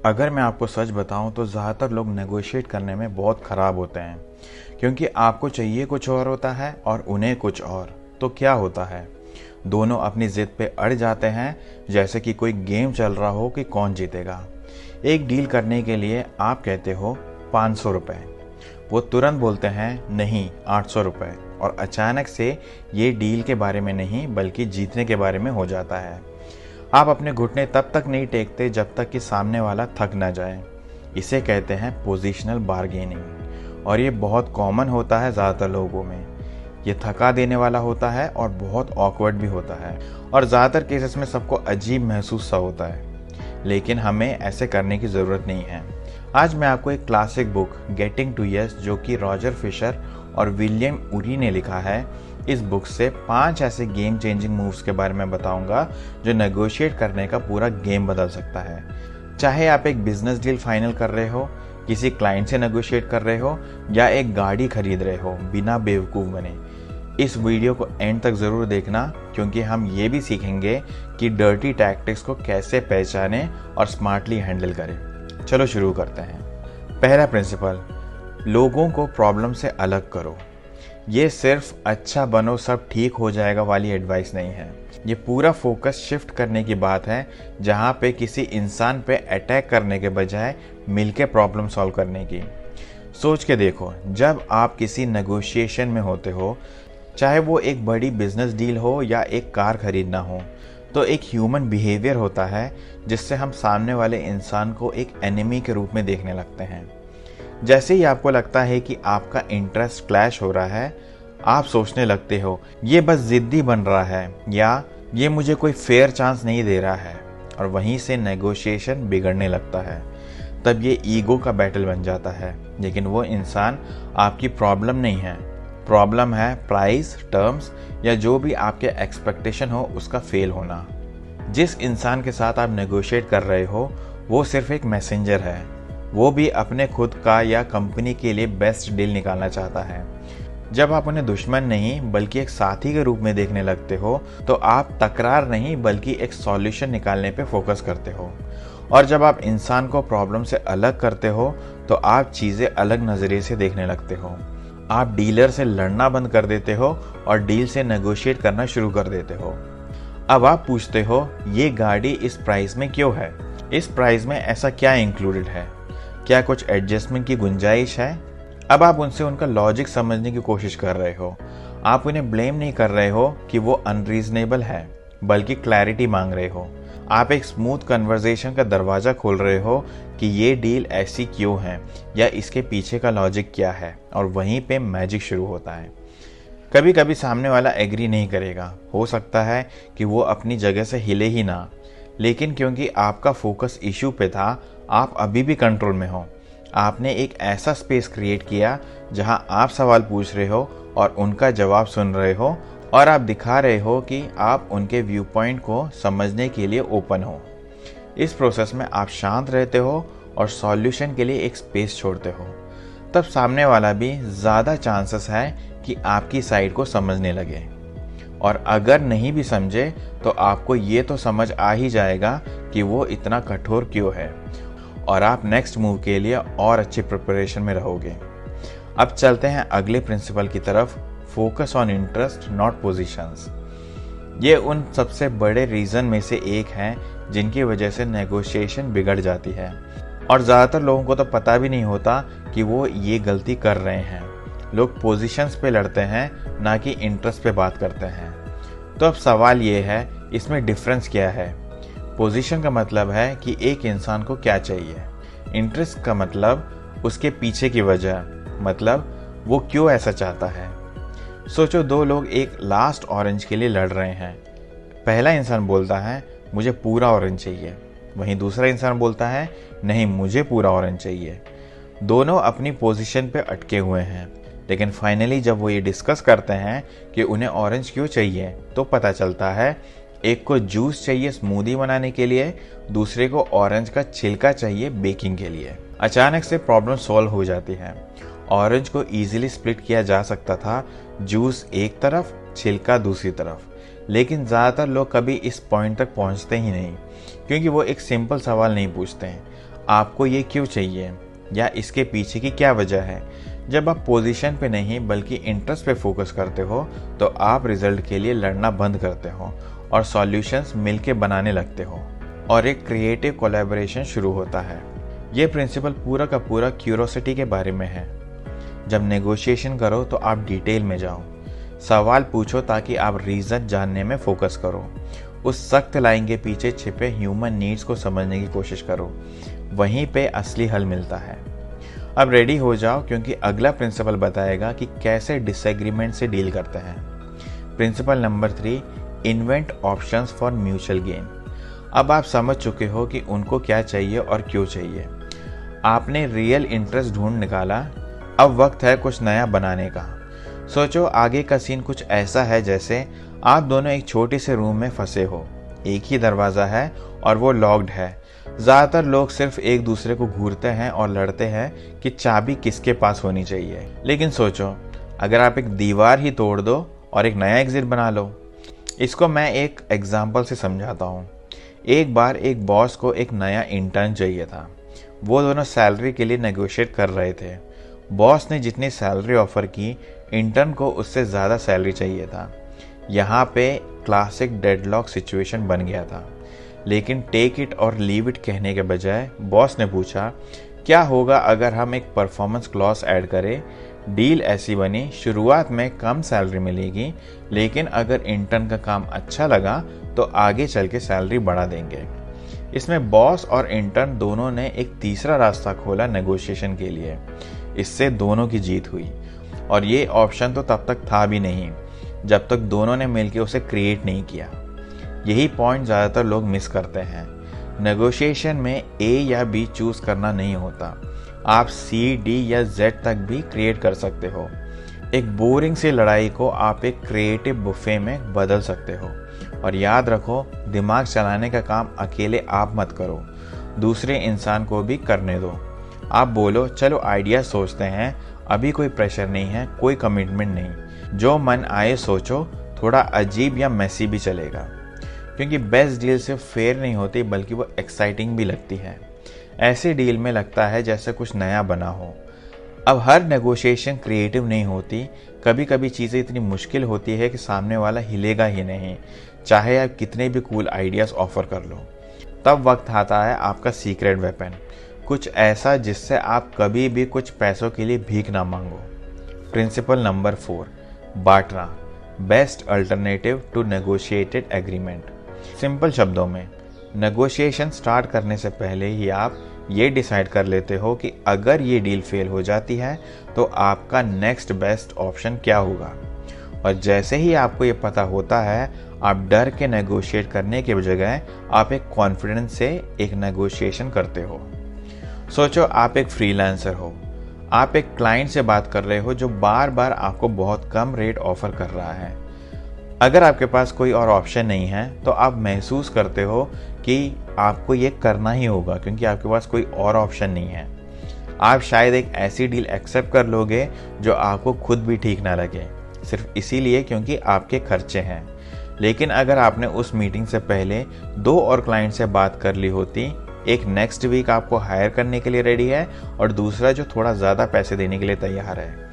अगर मैं आपको सच बताऊं तो ज़्यादातर लोग नेगोशिएट करने में बहुत ख़राब होते हैं, क्योंकि आपको चाहिए कुछ और होता है और उन्हें कुछ और। तो क्या होता है, दोनों अपनी ज़िद पे अड़ जाते हैं, जैसे कि कोई गेम चल रहा हो कि कौन जीतेगा। एक डील करने के लिए आप कहते हो 500 रुपये, वो तुरंत बोलते हैं नहीं 800 रुपये, और अचानक से ये डील के बारे में नहीं बल्कि जीतने के बारे में हो जाता है। आप अपने घुटने तब तक नहीं टेकते जब तक कि सामने वाला थक ना जाए। इसे कहते हैं पोजीशनल बार्गेनिंग, और ये बहुत कॉमन होता है ज़्यादातर लोगों में। ये थका देने वाला होता है और बहुत ऑकवर्ड भी होता है, और ज़्यादातर केसेस में सबको अजीब महसूस सा होता है। लेकिन हमें ऐसे करने की ज़रूरत नहीं है। आज मैं आपको एक classic book getting to yes, जो कि रॉजर फिशर और विलियम उरी ने लिखा है, इस बुक से 5 ऐसे गेम चेंजिंग मूव्स के बारे में बताऊंगा जो नेगोशिएट करने का पूरा गेम बदल सकता है। चाहे आप एक बिजनेस डील फाइनल कर रहे हो, किसी क्लाइंट से नेगोशिएट कर रहे हो, या एक गाड़ी खरीद रहे हो बिना बेवकूफ़ बने, इस वीडियो को एंड तक ज़रूर देखना, क्योंकि हम ये भी सीखेंगे कि डर्टी टैक्टिक्स को कैसे पहचानें और स्मार्टली हैंडल करें। चलो शुरू करते हैं। पहला प्रिंसिपल, लोगों को प्रॉब्लम से अलग करो। ये सिर्फ अच्छा बनो सब ठीक हो जाएगा वाली एडवाइस नहीं है। ये पूरा फोकस शिफ्ट करने की बात है, जहाँ पे किसी इंसान पे अटैक करने के बजाय मिलके प्रॉब्लम सॉल्व करने की। सोच के देखो, जब आप किसी नेगोशिएशन में होते हो, चाहे वो एक बड़ी बिजनेस डील हो या एक कार खरीदना हो, तो एक ह्यूमन बिहेवियर होता है जिससे हम सामने वाले इंसान को एक एनिमी के रूप में देखने लगते हैं। जैसे ही आपको लगता है कि आपका इंटरेस्ट क्लैश हो रहा है, आप सोचने लगते हो ये बस जिद्दी बन रहा है, या ये मुझे कोई फेयर चांस नहीं दे रहा है, और वहीं से नेगोशिएशन बिगड़ने लगता है। तब ये ईगो का बैटल बन जाता है, लेकिन वो इंसान आपकी प्रॉब्लम नहीं है। प्रॉब्लम है प्राइस, टर्म्स, या जो भी आपके एक्सपेक्टेशन हो उसका फेल होना। जिस इंसान के साथ आप नेगोशिएट कर रहे हो वो सिर्फ एक मैसेंजर है। वो भी अपने खुद का या कंपनी के लिए बेस्ट डील निकालना चाहता है। जब आप उन्हें दुश्मन नहीं बल्कि एक साथी के रूप में देखने लगते हो, तो आप तकरार नहीं बल्कि एक सॉल्यूशन निकालने पे फोकस करते हो। और जब आप इंसान को प्रॉब्लम से अलग करते हो, तो आप चीज़ें अलग नज़रिए से देखने लगते हो। आप डीलर से लड़ना बंद कर देते हो और डील से नेगोशिएट करना शुरू कर देते हो। अब आप पूछते हो ये गाड़ी इस प्राइस में क्यों है, इस प्राइस में ऐसा क्या इंक्लूडेड है, क्या कुछ एडजस्टमेंट की गुंजाइश है। अब आप उनसे उनका लॉजिक समझने की कोशिश कर रहे हो। आप उन्हें ब्लेम नहीं कर रहे हो कि वो अनरीजनेबल है, बल्कि क्लैरिटी मांग रहे हो। आप एक स्मूथ कन्वर्सेशन का दरवाज़ा खोल रहे हो कि ये डील ऐसी क्यों है, या इसके पीछे का लॉजिक क्या है, और वहीं पे मैजिक शुरू होता है। कभी कभी सामने वाला एग्री नहीं करेगा, हो सकता है कि वो अपनी जगह से हिले ही ना, लेकिन क्योंकि आपका फोकस इशू पे था, आप अभी भी कंट्रोल में हो। आपने एक ऐसा स्पेस क्रिएट किया जहां आप सवाल पूछ रहे हो और उनका जवाब सुन रहे हो, और आप दिखा रहे हो कि आप उनके व्यू पॉइंट को समझने के लिए ओपन हो। इस प्रोसेस में आप शांत रहते हो और सॉल्यूशन के लिए एक स्पेस छोड़ते हो। तब सामने वाला भी ज़्यादा चांसेस है कि आपकी साइड को समझने लगे, और अगर नहीं भी समझे तो आपको ये तो समझ आ ही जाएगा कि वो इतना कठोर क्यों है, और आप नेक्स्ट मूव के लिए और अच्छी प्रिपरेशन में रहोगे। अब चलते हैं अगले प्रिंसिपल की तरफ, focus on interest not positions. ये उन सबसे बड़े रीज़न में से एक है जिनकी वजह से नेगोशिएशन बिगड़ जाती है, और ज़्यादातर लोगों को तो पता भी नहीं होता कि वो ये गलती कर रहे हैं। लोग पोजीशंस पे लड़ते हैं, ना कि इंटरेस्ट पे बात करते हैं। तो अब सवाल ये है, इसमें डिफरेंस क्या है। पोजीशन का मतलब है कि एक इंसान को क्या चाहिए, इंटरेस्ट का मतलब उसके पीछे की वजह, मतलब वो क्यों ऐसा चाहता है। सोचो, दो लोग एक लास्ट ऑरेंज के लिए लड़ रहे हैं। पहला इंसान बोलता है मुझे पूरा ऑरेंज चाहिए, वहीं दूसरा इंसान बोलता है नहीं मुझे पूरा ऑरेंज चाहिए। दोनों अपनी पोजीशन पे अटके हुए हैं, लेकिन फाइनली जब वो ये डिस्कस करते हैं कि उन्हें ऑरेंज क्यों चाहिए, तो पता चलता है एक को जूस चाहिए स्मूदी बनाने के लिए, दूसरे को ऑरेंज का छिलका चाहिए बेकिंग के लिए। अचानक से प्रॉब्लम सॉल्व हो जाती है। ऑरेंज को इजीली स्प्लिट किया जा सकता था, जूस एक तरफ, छिलका दूसरी तरफ, लेकिन ज़्यादातर लोग कभी इस पॉइंट तक पहुंचते ही नहीं, क्योंकि वो एक सिंपल सवाल नहीं पूछते हैं, आपको ये क्यों चाहिए या इसके पीछे की क्या वजह है। जब आप पोजीशन पे नहीं बल्कि इंटरेस्ट पे फोकस करते हो तो आप रिजल्ट के लिए लड़ना बंद करते हो और सॉल्यूशंस मिलके बनाने लगते हो और एक क्रिएटिव कोलैबोरेशन शुरू होता है। ये प्रिंसिपल पूरा का पूरा क्यूरोसिटी के बारे में है। जब नेगोशिएशन करो तो आप डिटेल में जाओ, सवाल पूछो ताकि आप रीज़न जानने में फोकस करो, उस सख्त लाइन के पीछे छिपे ह्यूमन नीड्स को समझने की कोशिश करो। वहीं पे असली हल मिलता है। अब रेडी हो जाओ क्योंकि अगला प्रिंसिपल बताएगा कि कैसे डिसएग्रीमेंट से डील करते हैं। Principle number 3, invent options for mutual gain. अब आप समझ चुके हो कि उनको क्या चाहिए और क्यों चाहिए। आपने रियल इंटरेस्ट ढूंढ निकाला, अब वक्त है कुछ नया बनाने का। सोचो आगे का सीन कुछ ऐसा है जैसे आप दोनों एक छोटे से रूम में फंसे हो, एक ही दरवाज़ा है और वो लॉक्ड है। ज़्यादातर लोग सिर्फ एक दूसरे को घूरते हैं और लड़ते हैं कि चाबी किसके पास होनी चाहिए। लेकिन सोचो अगर आप एक दीवार ही तोड़ दो और एक नया एग्जिट बना लो। इसको मैं एक एग्जाम्पल से समझाता हूँ। एक बार एक बॉस को एक नया इंटर्न चाहिए था। वो दोनों सैलरी के लिए नेगोशिएट कर रहे थे। बॉस ने जितनी सैलरी ऑफर की, इंटर्न को उससे ज़्यादा सैलरी चाहिए था। यहाँ पे क्लासिक डेडलॉक सिचुएशन बन गया था। लेकिन टेक इट और लीव इट कहने के बजाय बॉस ने पूछा, क्या होगा अगर हम एक परफॉर्मेंस क्लॉज ऐड करें। डील ऐसी बनी, शुरुआत में कम सैलरी मिलेगी, लेकिन अगर इंटर्न का काम अच्छा लगा तो आगे चल के सैलरी बढ़ा देंगे। इसमें बॉस और इंटर्न दोनों ने एक तीसरा रास्ता खोला नेगोशिएशन के लिए। इससे दोनों की जीत हुई। और ये ऑप्शन तो तब तक था भी नहीं जब तक दोनों ने मिलकर उसे क्रिएट नहीं किया। यही पॉइंट ज़्यादातर लोग मिस करते हैं। नेगोशिएशन में ए या बी चूज करना नहीं होता, आप सी, डी या जेड तक भी क्रिएट कर सकते हो। एक बोरिंग सी लड़ाई को आप एक क्रिएटिव बुफे में बदल सकते हो। और याद रखो, दिमाग चलाने का काम अकेले आप मत करो, दूसरे इंसान को भी करने दो। आप बोलो, चलो आइडिया सोचते हैं, अभी कोई प्रेशर नहीं है, कोई कमिटमेंट नहीं, जो मन आए सोचो, थोड़ा अजीब या मैसी भी चलेगा। क्योंकि बेस्ट डील सिर्फ फेयर नहीं होती बल्कि वो एक्साइटिंग भी लगती है। ऐसे डील में लगता है जैसे कुछ नया बना हो। अब हर नेगोशिएशन क्रिएटिव नहीं होती, कभी कभी चीज़ें इतनी मुश्किल होती है कि सामने वाला हिलेगा ही नहीं, चाहे आप कितने भी कूल आइडियाज़ ऑफर कर लो। तब वक्त आता है आपका सीक्रेट वेपन, कुछ ऐसा जिससे आप कभी भी कुछ पैसों के लिए भीख ना मांगो। Principal number 4, BATNA, best alternative to negotiated agreement. Simple शब्दों में, नेगोशिएशन स्टार्ट करने से पहले ही आप ये डिसाइड कर लेते हो कि अगर ये डील फेल हो जाती है तो आपका नेक्स्ट बेस्ट ऑप्शन क्या होगा। और जैसे ही आपको ये पता होता है, आप डर के नेगोशिएट करने के बजाय आप एक कॉन्फिडेंस से एक नेगोशिएशन करते हो। सोचो आप एक फ्रीलांसर हो, आप एक क्लाइंट से बात कर रहे हो जो बार बार आपको बहुत कम रेट ऑफर कर रहा है। अगर आपके पास कोई और ऑप्शन नहीं है तो आप महसूस करते हो कि आपको ये करना ही होगा क्योंकि आपके पास कोई और ऑप्शन नहीं है। आप शायद एक ऐसी डील एक्सेप्ट कर लोगे जो आपको खुद भी ठीक ना लगे, सिर्फ इसीलिए क्योंकि आपके खर्चे हैं। लेकिन अगर आपने उस मीटिंग से पहले 2 और क्लाइंट से बात कर ली होती, एक नेक्स्ट वीक आपको हायर करने के लिए रेडी है और दूसरा जो थोड़ा ज़्यादा पैसे देने के लिए तैयार है,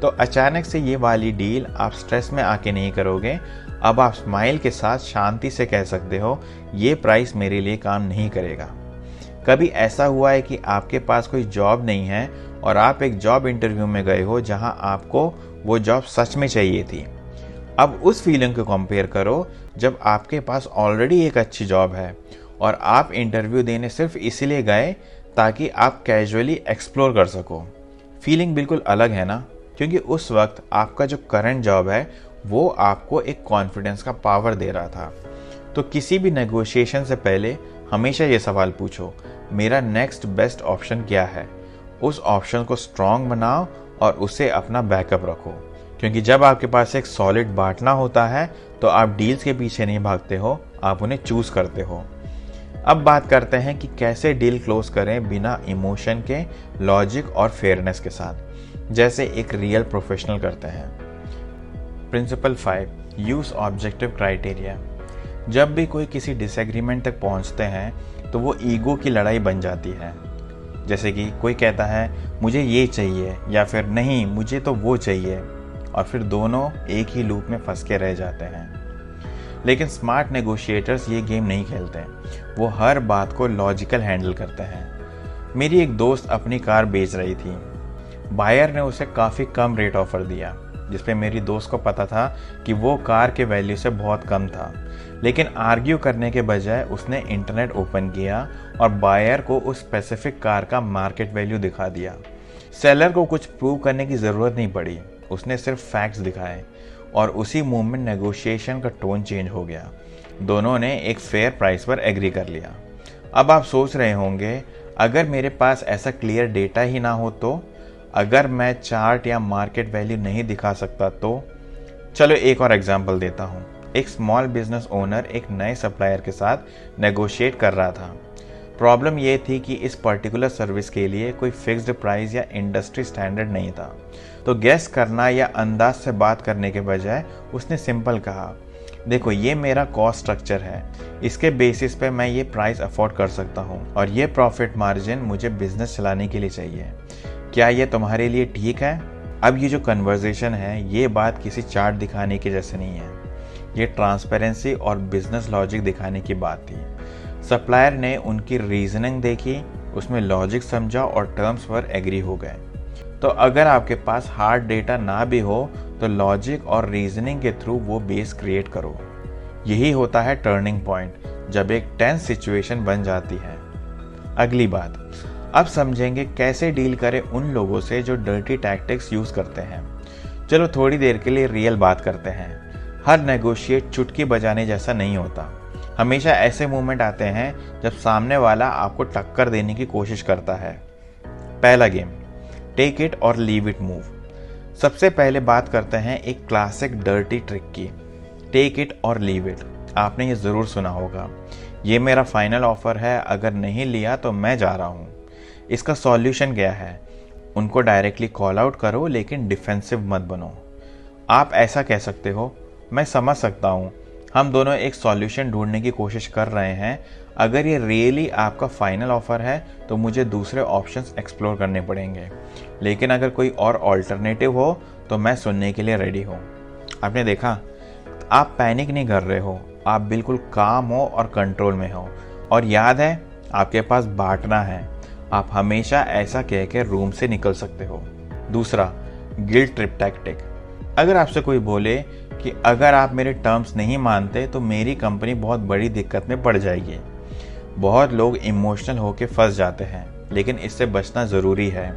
तो अचानक से ये वाली डील आप स्ट्रेस में आके नहीं करोगे। अब आप स्माइल के साथ शांति से कह सकते हो, ये प्राइस मेरे लिए काम नहीं करेगा। कभी ऐसा हुआ है कि आपके पास कोई जॉब नहीं है और आप एक जॉब इंटरव्यू में गए हो जहां आपको वो जॉब सच में चाहिए थी। अब उस फीलिंग को कंपेयर करो जब आपके पास ऑलरेडी एक अच्छी जॉब है और आप इंटरव्यू देने सिर्फ इसलिए गए ताकि आप कैजुअली एक्सप्लोर कर सको। फीलिंग बिल्कुल अलग है ना, क्योंकि उस वक्त आपका जो करंट जॉब है वो आपको एक कॉन्फिडेंस का पावर दे रहा था। तो किसी भी नेगोशिएशन से पहले हमेशा ये सवाल पूछो, मेरा नेक्स्ट बेस्ट ऑप्शन क्या है। उस ऑप्शन को स्ट्रॉन्ग बनाओ और उसे अपना बैकअप रखो, क्योंकि जब आपके पास एक सॉलिड बांटना होता है तो आप डील्स के पीछे नहीं भागते हो, आप उन्हें चूज करते हो। अब बात करते हैं कि कैसे डील क्लोज करें बिना इमोशन के, लॉजिक और फेयरनेस के साथ, जैसे एक रियल प्रोफेशनल करते हैं। Principle 5, use objective criteria. जब भी कोई किसी डिसएग्रीमेंट तक पहुंचते हैं तो वो ईगो की लड़ाई बन जाती है। जैसे कि कोई कहता है मुझे ये चाहिए या फिर नहीं मुझे तो वो चाहिए, और फिर दोनों एक ही लूप में फंस के रह जाते हैं। लेकिन स्मार्ट नेगोशिएटर्स ये गेम नहीं खेलते, वो हर बात को लॉजिकल हैंडल करते हैं। मेरी एक दोस्त अपनी कार बेच रही थी। बायर ने उसे काफ़ी कम रेट ऑफर दिया, जिसपे मेरी दोस्त को पता था कि वो कार के वैल्यू से बहुत कम था। लेकिन आर्ग्यू करने के बजाय उसने इंटरनेट ओपन किया और बायर को उस स्पेसिफिक कार का मार्केट वैल्यू दिखा दिया। सेलर को कुछ प्रूव करने की ज़रूरत नहीं पड़ी, उसने सिर्फ फैक्ट्स दिखाए और उसी मोमेंट नेगोशिएशन का टोन चेंज हो गया। दोनों ने एक फेयर प्राइस पर एग्री कर लिया। अब आप सोच रहे होंगे, अगर मेरे पास ऐसा क्लियर डेटा ही ना हो तो, अगर मैं चार्ट या मार्केट वैल्यू नहीं दिखा सकता तो? चलो एक और एग्जांपल देता हूँ। एक स्मॉल बिजनेस ओनर एक नए सप्लायर के साथ नेगोशिएट कर रहा था। प्रॉब्लम ये थी कि इस पर्टिकुलर सर्विस के लिए कोई फिक्स्ड प्राइस या इंडस्ट्री स्टैंडर्ड नहीं था। तो गेस करना या अंदाज से बात करने के बजाय उसने सिंपल कहा, देखो ये मेरा कॉस्ट स्ट्रक्चर है, इसके बेसिस पे मैं ये प्राइस अफोर्ड कर सकता हूँ और ये प्रॉफिट मार्जिन मुझे बिजनेस चलाने के लिए चाहिए। क्या ये तुम्हारे लिए ठीक है? अब ये जो कन्वर्सेशन है, ये बात किसी चार्ट दिखाने के जैसे नहीं है, ये ट्रांसपेरेंसी और बिजनेस लॉजिक दिखाने की बात थी। सप्लायर ने उनकी रीजनिंग देखी, उसमें लॉजिक समझा और टर्म्स पर एग्री हो गए। तो अगर आपके पास हार्ड डेटा ना भी हो तो लॉजिक और रीजनिंग के थ्रू वो बेस क्रिएट करो। यही होता है टर्निंग पॉइंट, जब एक टेंस सिचुएशन बन जाती है। अगली बात, अब समझेंगे कैसे डील करें उन लोगों से जो डर्टी टैक्टिक्स यूज करते हैं। चलो थोड़ी देर के लिए रियल बात करते हैं। हर नेगोशिएट चुटकी बजाने जैसा नहीं होता। हमेशा ऐसे मोमेंट आते हैं जब सामने वाला आपको टक्कर देने की कोशिश करता है। पहला गेम, टेक इट और लीव इट मूव। सबसे पहले बात करते हैं एक क्लासिक डर्टी ट्रिक की, टेक इट और लीव इट। आपने ये ज़रूर सुना होगा, ये मेरा फाइनल ऑफर है, अगर नहीं लिया तो मैं जा रहा हूँ। इसका सॉल्यूशन क्या है? उनको डायरेक्टली कॉल आउट करो, लेकिन डिफेंसिव मत बनो। आप ऐसा कह सकते हो, मैं समझ सकता हूँ, हम दोनों एक सॉल्यूशन ढूंढने की कोशिश कर रहे हैं। अगर ये रियली आपका फाइनल ऑफर है तो मुझे दूसरे ऑप्शंस एक्सप्लोर करने पड़ेंगे, लेकिन अगर कोई और ऑल्टरनेटिव हो तो मैं सुनने के लिए रेडी हूँ। आपने देखा, आप पैनिक नहीं कर रहे हो, आप बिल्कुल काम हो और कंट्रोल में हो। और याद है, आपके पास बांटना है। आप हमेशा ऐसा कह के रूम से निकल सकते हो। दूसरा, गिल्ट ट्रिप टैक्टिक। अगर आपसे कोई बोले कि अगर आप मेरे टर्म्स नहीं मानते तो मेरी कंपनी बहुत बड़ी दिक्कत में पड़ जाएगी, बहुत लोग इमोशनल होकर फंस जाते हैं, लेकिन इससे बचना ज़रूरी है।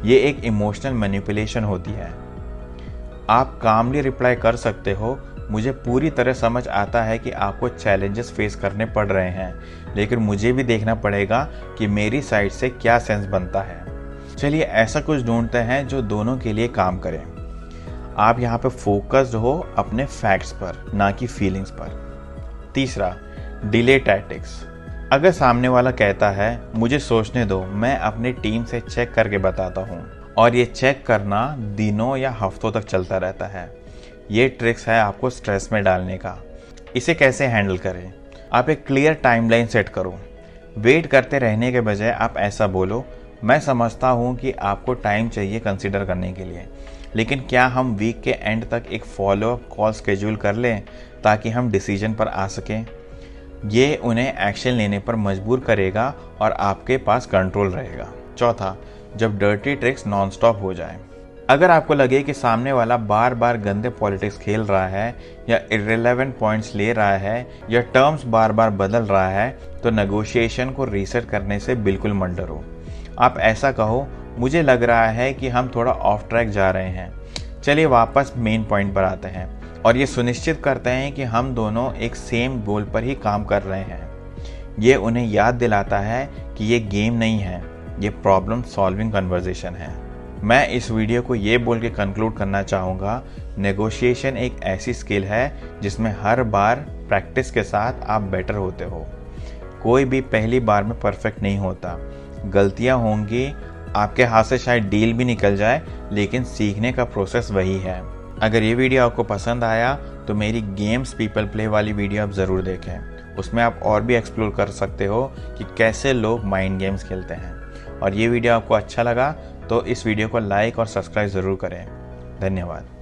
ये एक इमोशनल मैनिपुलेशन होती है। आप कामली रिप्लाई कर सकते हो, मुझे पूरी तरह समझ आता है कि आपको चैलेंजेस फेस करने पड़ रहे हैं, लेकिन मुझे भी देखना पड़ेगा कि मेरी साइड से क्या सेंस बनता है। चलिए ऐसा कुछ ढूंढते हैं जो दोनों के लिए काम करें। आप यहाँ पे फोकस्ड हो अपने फैक्ट्स पर, ना कि फीलिंग्स पर। तीसरा, डिले टैक्टिक्स। अगर सामने वाला कहता है मुझे सोचने दो, मैं अपनी टीम से चेक करके बताता हूँ, और ये चेक करना दिनों या हफ्तों तक चलता रहता है। ये ट्रिक्स है आपको स्ट्रेस में डालने का। इसे कैसे हैंडल करें? आप एक क्लियर टाइमलाइन सेट करो। वेट करते रहने के बजाय आप ऐसा बोलो, मैं समझता हूँ कि आपको टाइम चाहिए कंसीडर करने के लिए, लेकिन क्या हम वीक के एंड तक एक फॉलोअप कॉल स्केड्यूल कर लें ताकि हम डिसीजन पर आ सकें। ये उन्हें एक्शन लेने पर मजबूर करेगा और आपके पास कंट्रोल रहेगा। चौथा, जब डर्टी ट्रिक्स नॉनस्टॉप हो जाए। अगर आपको लगे कि सामने वाला बार बार गंदे पॉलिटिक्स खेल रहा है या इर्रेलेवेंट पॉइंट्स ले रहा है या टर्म्स बार बार बदल रहा है, तो नेगोशिएशन को रीसेट करने से बिल्कुल मत डरो। आप ऐसा कहो, मुझे लग रहा है कि हम थोड़ा ऑफ ट्रैक जा रहे हैं, चलिए वापस मेन पॉइंट पर आते हैं, और ये सुनिश्चित करते हैं कि हम दोनों एक सेम गोल पर ही काम कर रहे हैं। ये उन्हें याद दिलाता है कि ये गेम नहीं है, ये प्रॉब्लम सॉल्विंग कन्वर्सेशन है। मैं इस वीडियो को ये बोल के कंक्लूड करना चाहूँगा, नेगोशिएशन एक ऐसी स्किल है जिसमें हर बार प्रैक्टिस के साथ आप बेटर होते हो। कोई भी पहली बार में परफेक्ट नहीं होता, गलतियाँ होंगी, आपके हाथ से शायद डील भी निकल जाए, लेकिन सीखने का प्रोसेस वही है। अगर ये वीडियो आपको पसंद आया तो मेरी गेम्स पीपल प्ले वाली वीडियो आप ज़रूर देखें। उसमें आप और भी एक्सप्लोर कर सकते हो कि कैसे लोग माइंड गेम्स खेलते हैं। और ये वीडियो आपको अच्छा लगा तो इस वीडियो को लाइक और सब्सक्राइब ज़रूर करें। धन्यवाद।